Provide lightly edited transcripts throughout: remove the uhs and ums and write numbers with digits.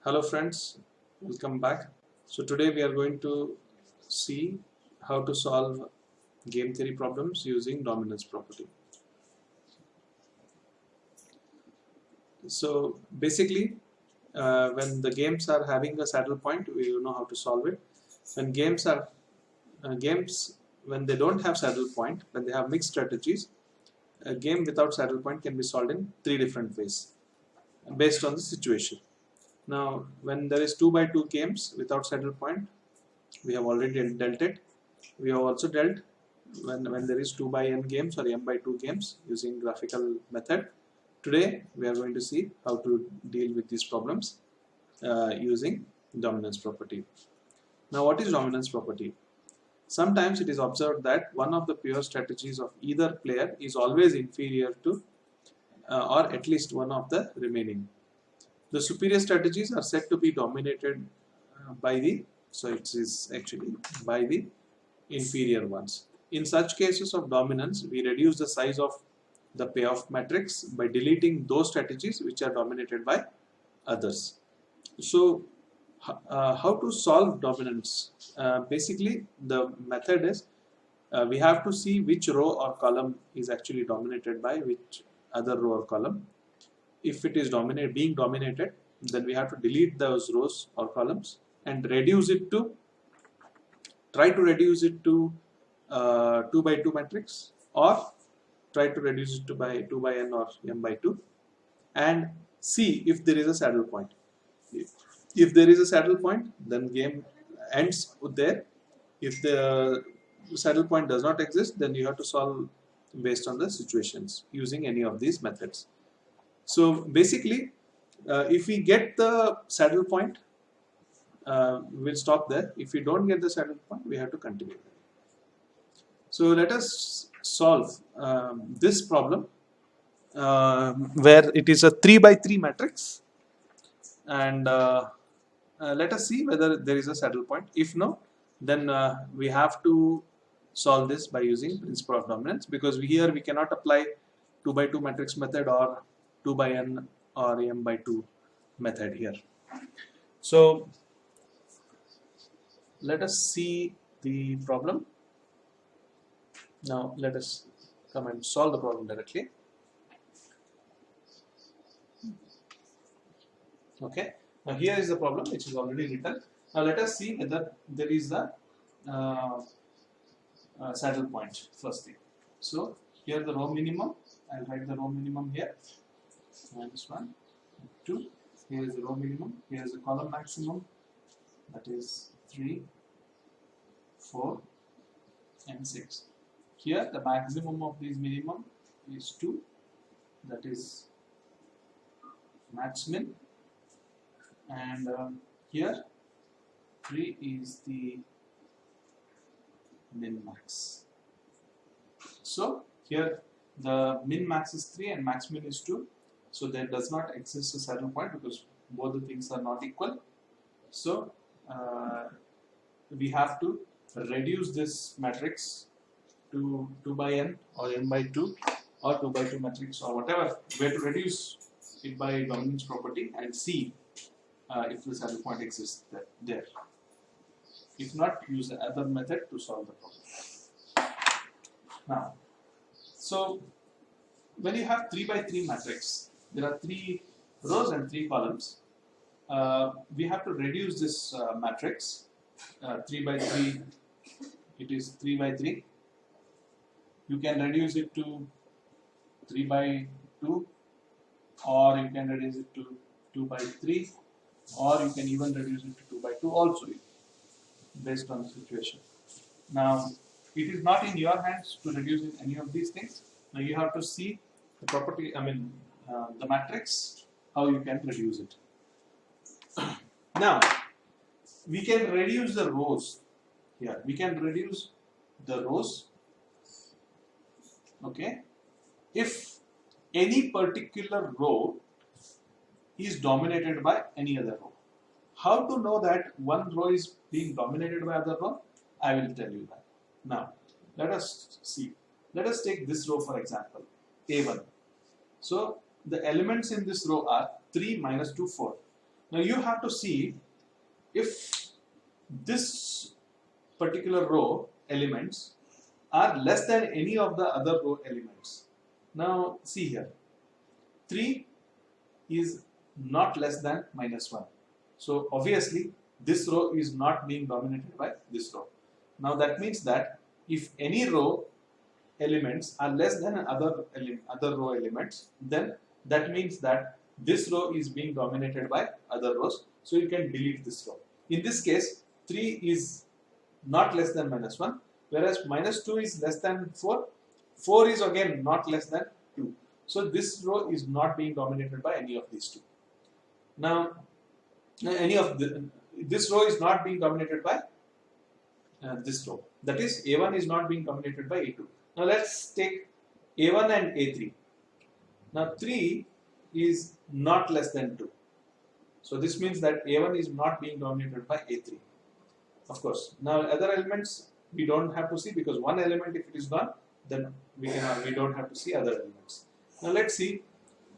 Hello friends, welcome back. So today we are going to see how to solve game theory problems using dominance property. So basically when the games are having a saddle point, we know how to solve it. When games when they don't have saddle point, when they have mixed strategies, a game without saddle point can be solved in three different ways based on the situation. Now when there is 2 by 2 games without saddle point, we have already dealt it. We have also dealt when there is 2 by n games or m by 2 games using graphical method. Today we are going to see how to deal with these problems using dominance property. Now what is dominance property? Sometimes it is observed that one of the pure strategies of either player is always inferior to or at least one of the remaining. The superior strategies are said to be dominated by the, so it is actually by the inferior ones. In such cases of dominance, we reduce the size of the payoff matrix by deleting those strategies which are dominated by others. So, how to solve dominance? Basically, the method is we have to see which row or column is actually dominated by which other row or column. If it is being dominated, then we have to delete those rows or columns and try to reduce it to 2 by 2 matrix, or try to reduce it to by 2 by n or m by 2, and see if there is a saddle point. If there is a saddle point, then game ends there. If the saddle point does not exist, then you have to solve based on the situations using any of these methods. So basically, if we get the saddle point, we'll stop there. If we don't get the saddle point, we have to continue. So let us solve this problem where it is a 3 by 3 matrix, and let us see whether there is a saddle point. If no, then we have to solve this by using principle of dominance, because here we cannot apply 2 by 2 matrix method or 2 by n or m by 2 method here. So let us see the problem. Now let us come and solve the problem directly. Okay, now here is the problem which is already written. Now let us see whether there is a saddle point first thing. So here the row minimum, I'll write the row minimum here, -1, 2, here is the row minimum, here is the column maximum, that is 3, 4 and 6. Here the maximum of these minimum is 2, that is max min, and here 3 is the min max. So here the min max is 3 and max min is 2, so there does not exist a saddle point because both the things are not equal. So we have to reduce this matrix to 2 by n or m by 2 or 2 by 2 matrix or whatever. We have to reduce it by dominance property and see if the saddle point exists there. If not, use the other method to solve the problem. Now, so when you have 3 by 3 matrix, there are 3 rows and 3 columns. We have to reduce this matrix. 3 by 3, it is 3 by 3. You can reduce it to 3 by 2, or you can reduce it to 2 by 3, or you can even reduce it to 2 by 2 also, based on the situation. Now, it is not in your hands to reduce in any of these things. Now you have to see the property, the matrix, how you can reduce it. Now, we can reduce the rows here. We can reduce the rows, okay, if any particular row is dominated by any other row. How to know that one row is being dominated by other row? I will tell you that. Now, let us see. Let us take this row for example, A1. So, the elements in this row are 3, -2, 4. Now you have to see if this particular row elements are less than any of the other row elements. Now see here, 3 is not less than -1. So obviously this row is not being dominated by this row. Now that means that if any row elements are less than other row elements, then that means that this row is being dominated by other rows. So you can delete this row. In this case, 3 is not less than -1, whereas -2 is less than 4. 4 is again not less than 2. So this row is not being dominated by any of these two. Now, this row is not being dominated by this row. That is, A1 is not being dominated by A2. Now let's take A1 and A3. Now 3 is not less than 2. So this means that A1 is not being dominated by A3. Of course. Now other elements we don't have to see, because one element, if it is gone, then we don't have to see other elements. Now let's see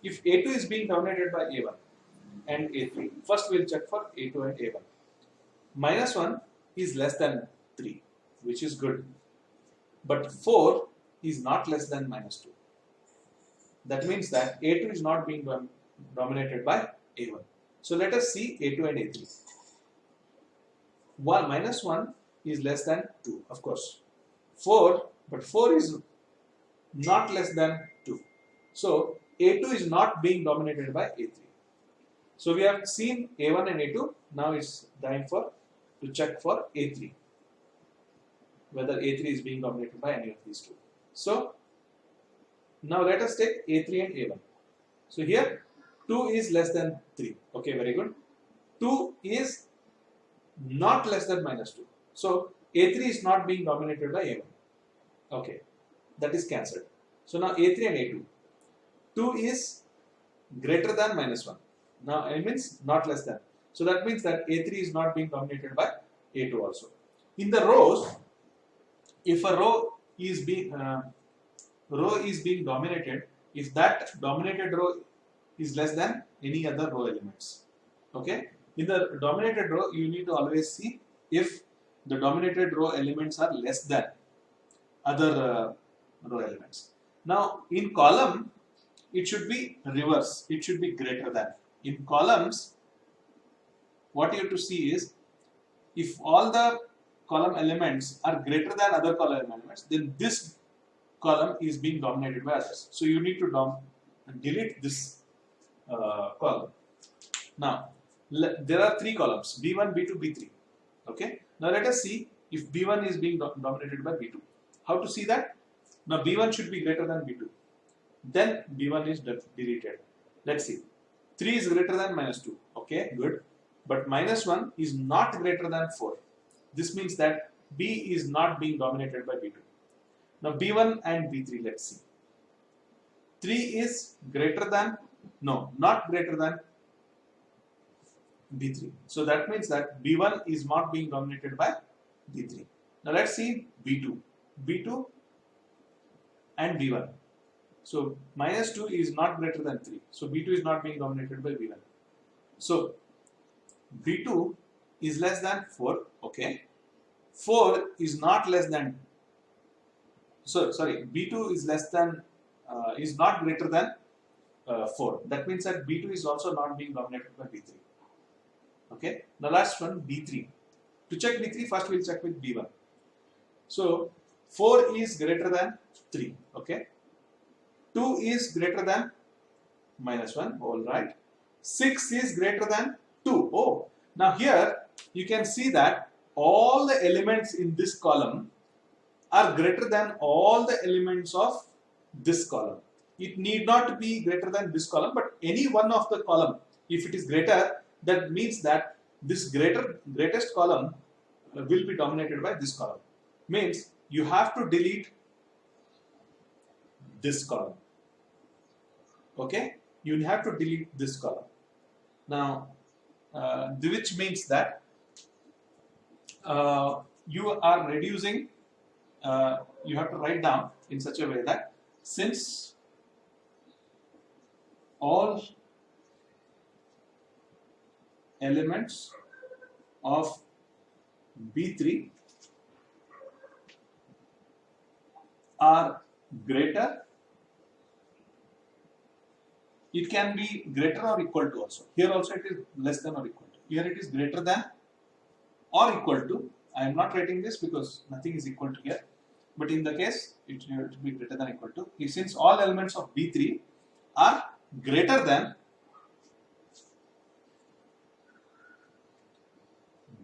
if A2 is being dominated by A1 and A3. First we'll check for A2 and A1. -1 is less than 3, which is good. But 4 is not less than -2. That means that A2 is not being dominated by A1. So let us see A2 and A3. -1 is less than 2, of course. 4, but 4 is not less than 2. So A2 is not being dominated by A3. So we have seen A1 and A2. Now it's time to check for A3, whether A3 is being dominated by any of these two. So now let us take A3 and A1. So here 2 is less than 3. Okay, very good. 2 is not less than -2. So A3 is not being dominated by A1. Okay, that is cancelled. So now A3 and A2. 2 is greater than -1. Now it means not less than. So that means that A3 is not being dominated by A2 also. In the rows, if a row is being dominated, if that dominated row is less than any other row elements. Okay, in the dominated row you need to always see if the dominated row elements are less than other row elements. Now in column it should be reverse, it should be greater than. In columns, what you have to see is if all the column elements are greater than other column elements, then this column is being dominated by others. So you need to delete this column. Now there are 3 columns: B1, B2, B3. Okay. Now let us see if B1 is being dominated by B2. How to see that? Now B1 should be greater than B2. Then B1 is deleted. Let's see. 3 is greater than -2. Okay, good. But -1 is not greater than 4. This means that B is not being dominated by B2. Now B1 and B3, let's see. 3 is greater than, no, not greater than B3. So that means that B1 is not being dominated by B3. Now let's see B2. B2 and B1. So -2 is not greater than 3. So B2 is not being dominated by B1. So B2 is less than 4. Okay. 4 is not less than, sorry, B2 is less than, is not greater than 4. That means that B2 is also not being dominated by B3. Okay. The last one, B3. To check B3, first we'll check with B1. So 4 is greater than 3. Okay. 2 is greater than -1. All right. 6 is greater than 2. Oh, now here you can see that all the elements in this column are greater than all the elements of this column. It need not be greater than this column, but any one of the column, if it is greater, that means that this greatest column will be dominated by this column. Means you have to delete this column. Okay, you have to delete this column. Now, which means that you are reducing, you have to write down in such a way that since all elements of B3 are greater. It can be greater or equal to also. Here also it is less than or equal to. Here it is greater than or equal to. I am not writing this because nothing is equal to here. But in the case, it should be greater than or equal to. Since all elements of B3 are greater than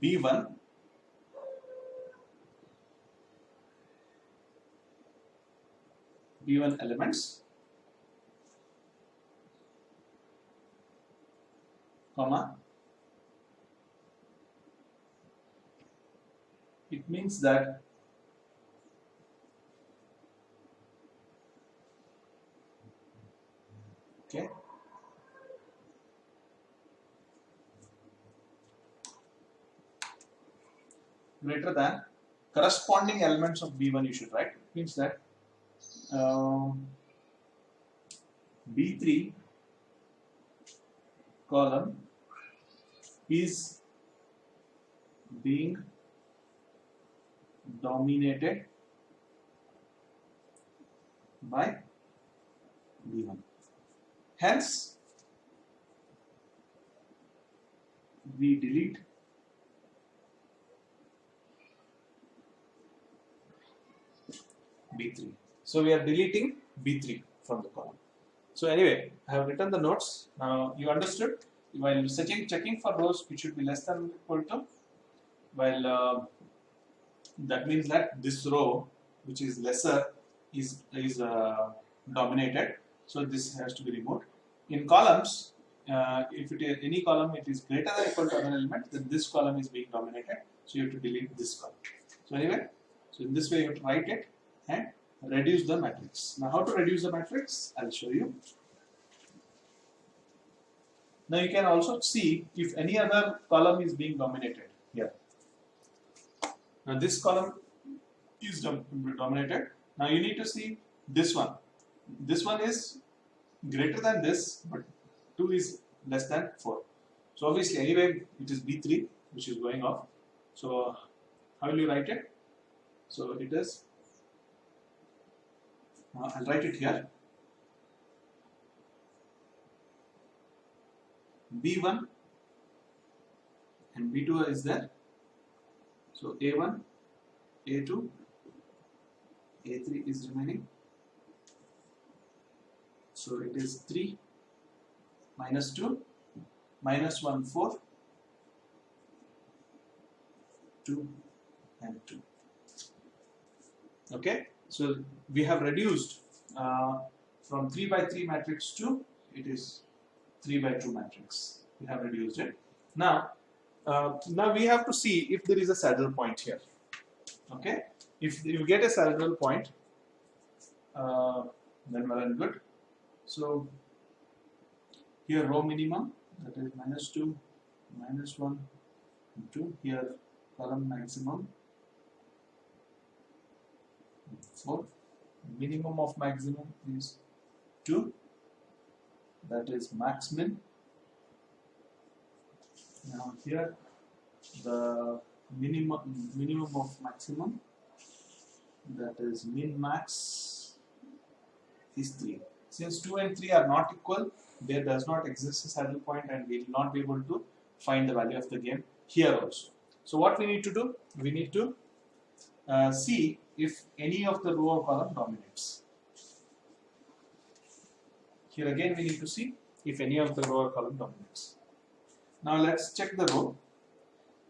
B1, B1 elements, comma, it means that okay, greater than corresponding elements of B1 you should write. It means that B3 column is being dominated by B1. Hence, we delete B3. So we are deleting B3 from the column. So anyway, I have written the notes. Now you understood. While checking for rows, it should be less than or equal to. While that means that this row, which is lesser, is dominated. So this has to be removed. In columns, if it is any column, it is greater than or equal to another element, then this column is being dominated. So you have to delete this column. So anyway, so in this way you have to write it and reduce the matrix. Now how to reduce the matrix? I will show you. Now you can also see if any other column is being dominated here. Now this column is dominated. Now you need to see this one. This one is greater than this, but 2 is less than 4. So obviously anyway it is B3 which is going off. So how will you write it? So it is, I'll write it here. B1 and B2 is there. So A1, A2, A3 is remaining. So it is 3 minus 2 minus 1, 4, 2 and 2. Okay, so we have reduced from 3 by 3 matrix to it is 3 by 2 matrix. We have reduced it. Now we have to see if there is a saddle point here. Okay, if you get a saddle point, then well and good. So here row minimum, that is minus 2, minus 1, 2. Here column maximum 4. Minimum of maximum is 2. That is max min. Now here the minimum of maximum, that is min max, is 3. Since 2 and 3 are not equal, there does not exist a saddle point and we will not be able to find the value of the game here also. So what we need to do? We need to see if any of the row or column dominates. Here again we need to see if any of the row or column dominates. Now let's check the row.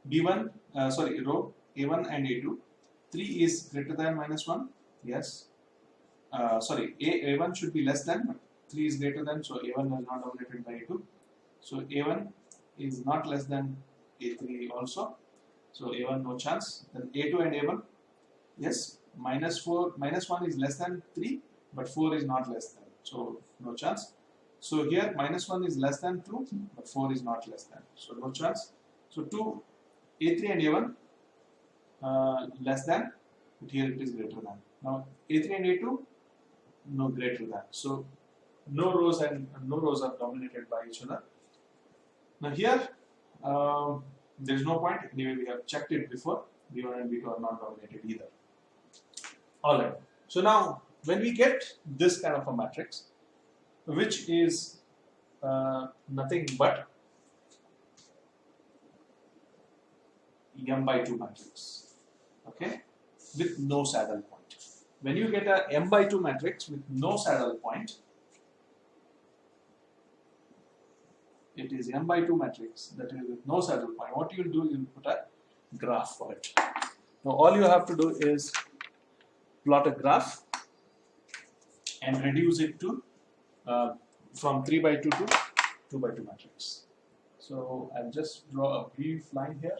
B1, row A1 and A2. 3 is greater than minus 1. Yes. A1 should be less than, but 3 is greater than, so A1 is not dominated by A2. So A1 is not less than A3 also. So A1 no chance. Then A2 and A1. Yes. Minus 1 is less than 3, but 4 is not less than. So no chance. So here minus 1 is less than 2, but 4 is not less than. So no chance. So A3 and A1 less than, but here it is greater than. Now A3 and A2 no greater than. So no rows are dominated by each other. Now here there is no point. Anyway, we have checked it before. B1 and B2 are not dominated either. Alright. So now, when we get this kind of a matrix, which is nothing but m by 2 matrix, okay, with no saddle point. When you get a m by 2 matrix with no saddle point, it is m by 2 matrix that is with no saddle point. What you will do, you will put a graph for it. Now all you have to do is plot a graph and reduce it to from 3 by 2 to 2 by 2 matrix. So I'll just draw a brief line here,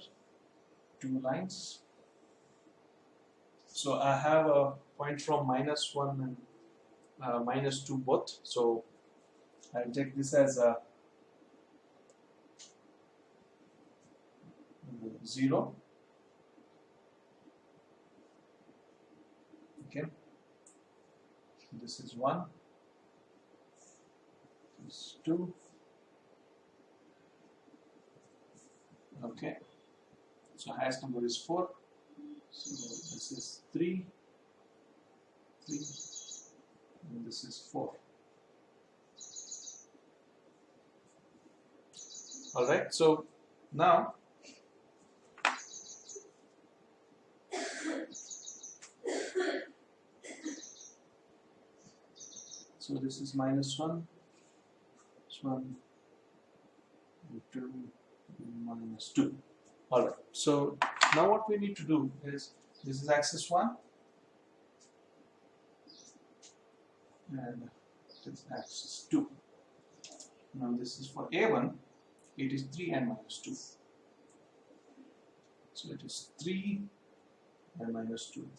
2 lines. So I have a point from -1 and -2 both. So I'll take this as a 0. Okay. This is 1. This is 2. Okay. So highest number is 4. So this is 3, and this is 4. Alright, so now so this is -1, this one, and 2, and -2. Alright, so now what we need to do is, this is axis 1 and this is axis 2. Now this is for A1, it is 3 and -2. So it is 3 and -2.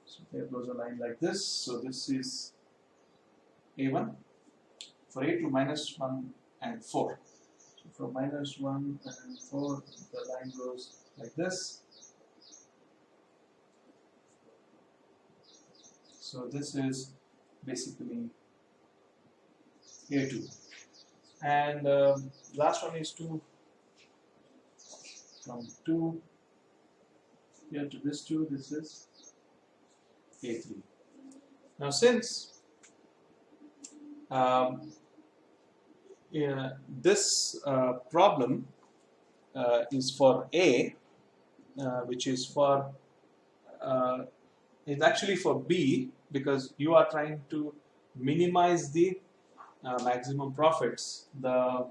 So there goes a line like this. So this is A1. For A2, -1 and 4. So from -1 and 4, the line goes like this. So this is basically A2. And last one is 2. From 2 here to this 2, this is A3. Now since this problem is for A, which is for is actually for B, because you are trying to minimize the maximum profits. The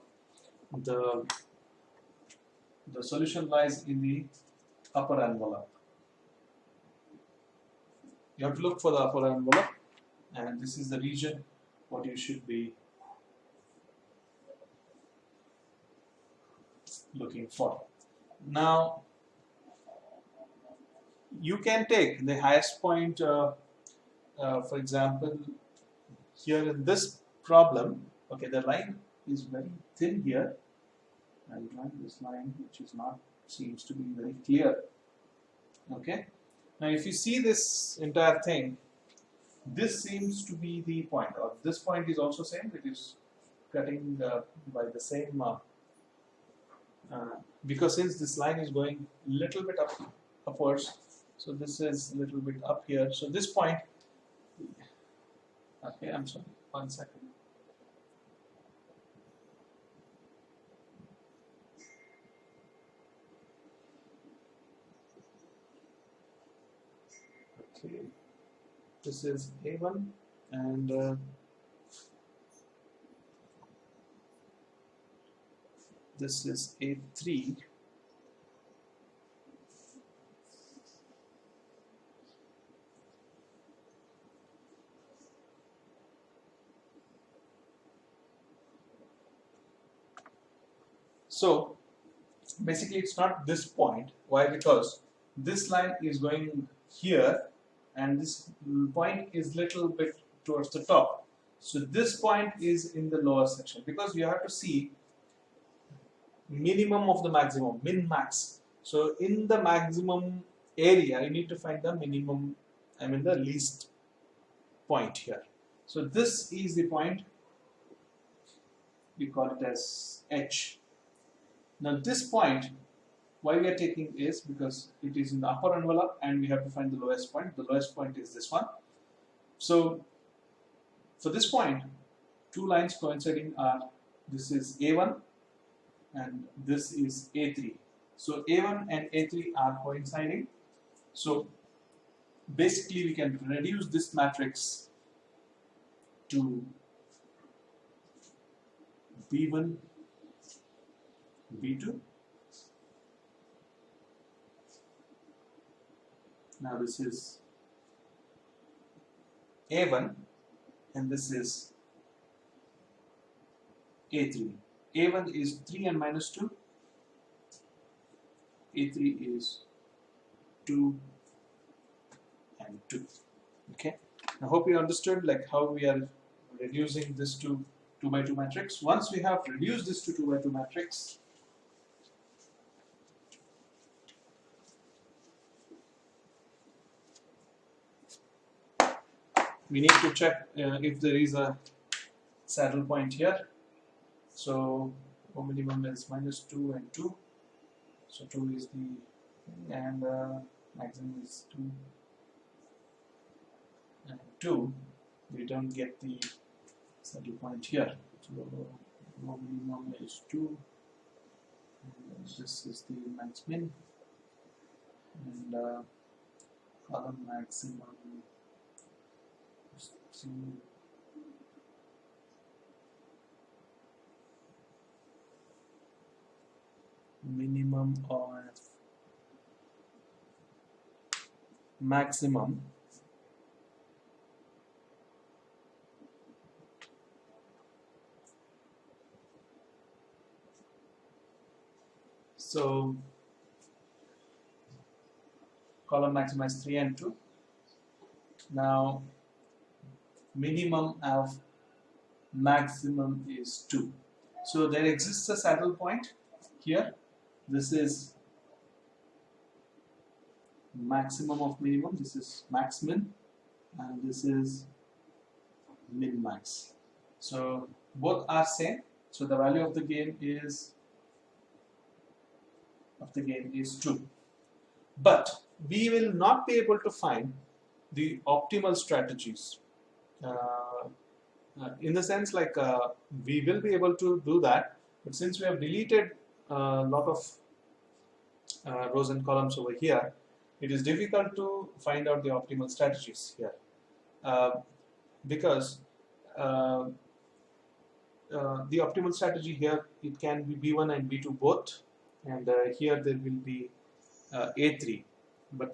solution lies in the upper envelope. You have to look for the upper envelope, and this is the region what you should be looking for. Now you can take the highest point, for example, here in this problem. Okay, the line is very thin here. I'll draw this line, which is not, seems to be very clear. Okay, now if you see this entire thing, this seems to be the point, or this point is also same. It is cutting by the same because since this line is going little bit upwards, so this is a little bit up here. So this point, okay, I'm sorry, 1 second. Okay, this is A1 and this is A3. So basically it's not this point. Why? Because this line is going here and this point is little bit towards the top. So this point is in the lower section, because you have to see minimum of the maximum, min max. So in the maximum area you need to find the minimum, I mean the least point here. So this is the point, we call it as H. Now this point, why we are taking is because it is in the upper envelope and we have to find the lowest point. The lowest point is this one. So for this point, two lines coinciding are, this is A1 and this is A3. So A1 and A3 are coinciding. So basically we can reduce this matrix to B1, B2. Now this is A1 and this is A3. A1 is 3 and minus 2. A3 is 2 and 2. Okay. I hope you understood like how we are reducing this to 2 by 2 matrix. Once we have reduced this to 2 by 2 matrix, we need to check if there is a saddle point here. So O minimum is minus 2 and 2. So 2 is the, and maximum is 2 and 2. We don't get the saddle point here. So O minimum is 2. And this is the max min. And column maximum is 2. Minimum of maximum so column maximum is 3 and 2. Now minimum of maximum is 2. So there exists a saddle point here. This is maximum of minimum, this is max min, and this is min max. So both are same. So the value of the game is 2. But we will not be able to find the optimal strategies. In the sense like we will be able to do that, but since we have deleted a lot of rows and columns over here, it is difficult to find out the optimal strategies here because the optimal strategy here, it can be B1 and B2 both, and here there will be A3, but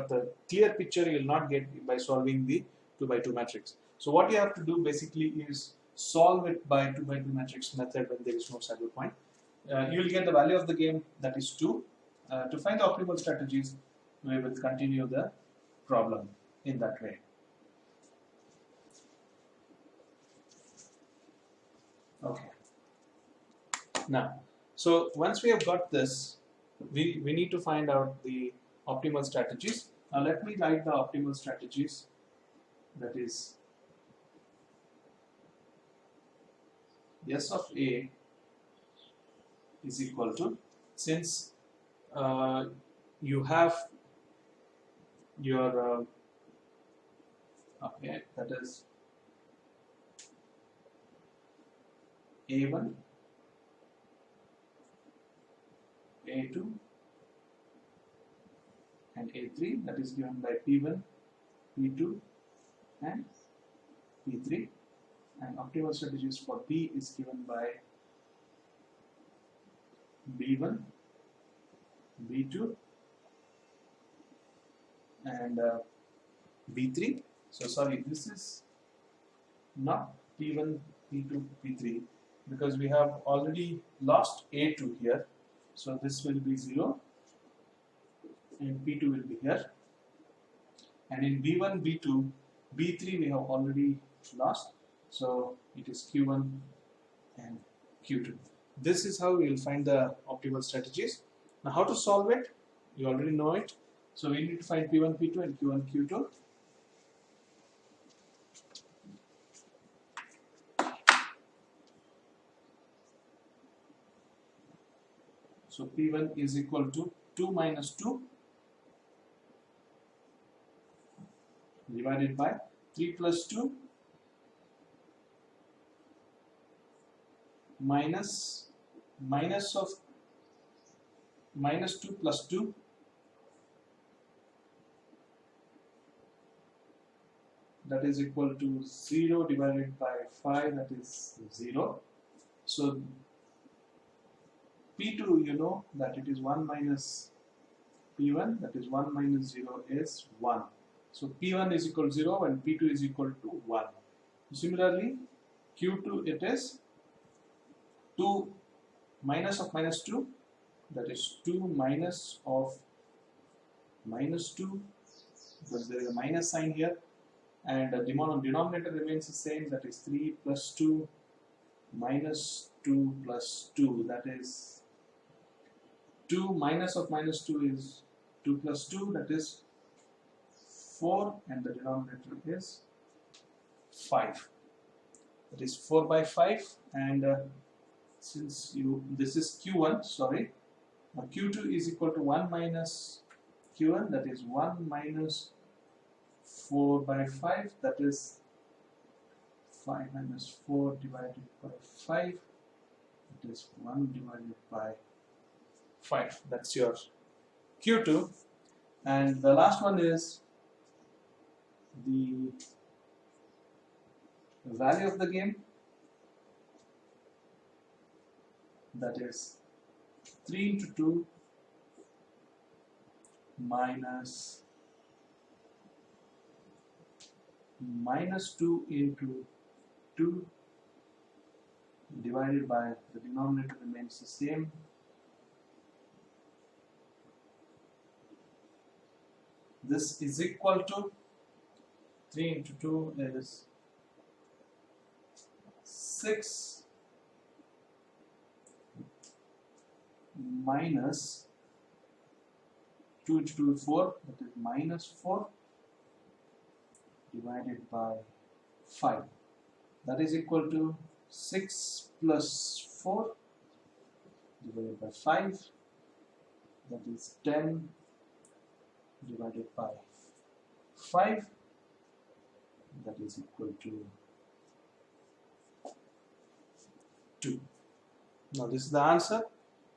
the clear picture you will not get by solving the 2 by 2 matrix. So what you have to do basically is solve it by 2 by 2 matrix method when there is no saddle point. You will get the value of the game, that is 2. To find the optimal strategies, we will continue the problem in that way. Okay. Now, so once we have got this, we need to find out the optimal strategies. Now let me write the optimal strategies. That is S of A is equal to, since you have your okay, that is A1, A2 and A3, that is given by P1, P2 and P3, and optimal strategies for P is given by B1, B2 and B3. So sorry, this is not P1, P2, P3 because we have already lost A2 here. So this will be 0 and P2 will be here. And in B1, B2, B3 we have already lost. So it is Q1 and Q2. This is how we will find the optimal strategies. Now how to solve it? You already know it. So we need to find P1, P2 and Q1, Q2. So P1 is equal to 2 minus 2 divided by 3 plus 2 minus minus 2 plus 2, that is equal to 0 divided by 5, that is 0. So P2, you know that it is 1 minus P1, that is 1 minus 0 is 1. So P1 is equal to 0 and P2 is equal to 1. Similarly, Q2 it is 2 minus of minus 2, that is 2 minus of minus 2, because there is a minus sign here, and the denominator remains the same, that is 3 plus 2 minus 2 plus 2, that is 2 minus of minus 2 is 2 plus 2, that is 4, and the denominator is 5. That is 4 by 5, and since this is Q1, sorry, now Q2 is equal to 1 minus Q1, that is 1 minus 4 by 5, that is 5 minus 4 divided by 5, it is 1 divided by 5. That's your Q2. And the last one is the value of the game, that is 3 into 2 minus 2 into 2 divided by, the denominator remains the same, this is equal to 3 into 2 is 6 minus 2 into 2 is 4, that is minus 4 divided by 5, that is equal to 6 plus 4 divided by 5, that is 10 divided by 5, that is equal to 2. Now this is the answer.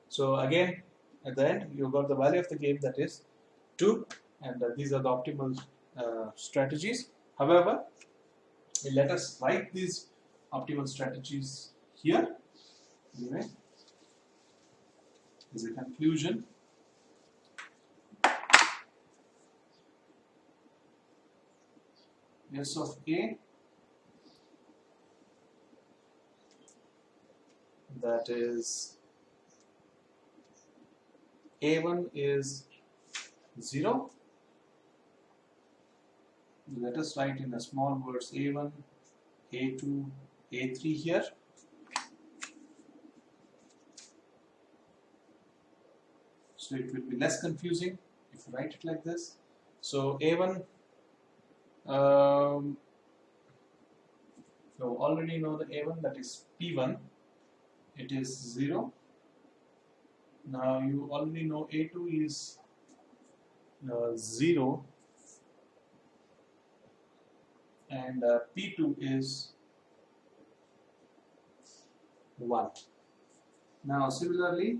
So again, at the end you got the value of the game, that is 2, and these are the optimal strategies. However, let us write these optimal strategies here anyway as a conclusion. S of A, that is A1 is 0. Let us write in the small words A1, A2, A3 here. So it will be less confusing if you write it like this. So A1, so already know the A1, that is P1, it is 0. Now you already know A2 is 0 and P2 is 1. Now similarly,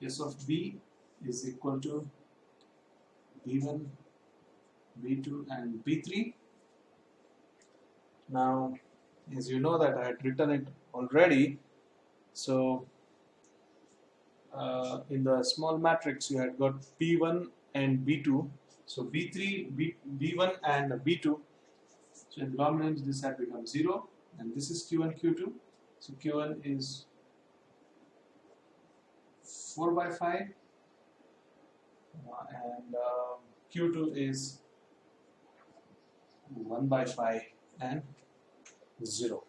S of B is equal to B1, B2 and B3. Now as you know that I had written it already, so in the small matrix you had got P1 and B2, so B3, B1 and B2, so in the long range this had become 0 and this is Q1, Q2, so Q1 is 4 by 5 and Q2 is 1 by 5 and 0.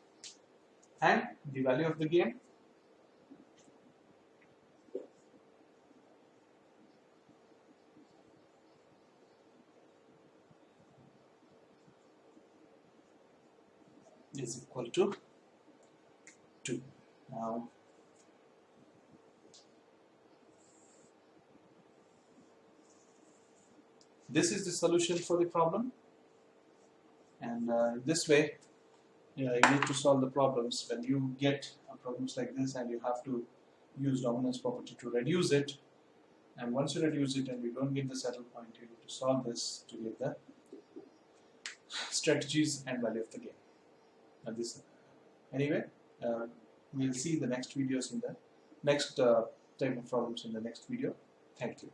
And the value of the game, is equal to Now, this is the solution for the problem, and this way you need to solve the problems. When you get problems like this and you have to use dominance property to reduce it, and once you reduce it and you don't get the saddle point, you need to solve this to get the strategies and value of the game. And this, anyway, we'll see the next videos in the next type of problems in the next video. Thank you.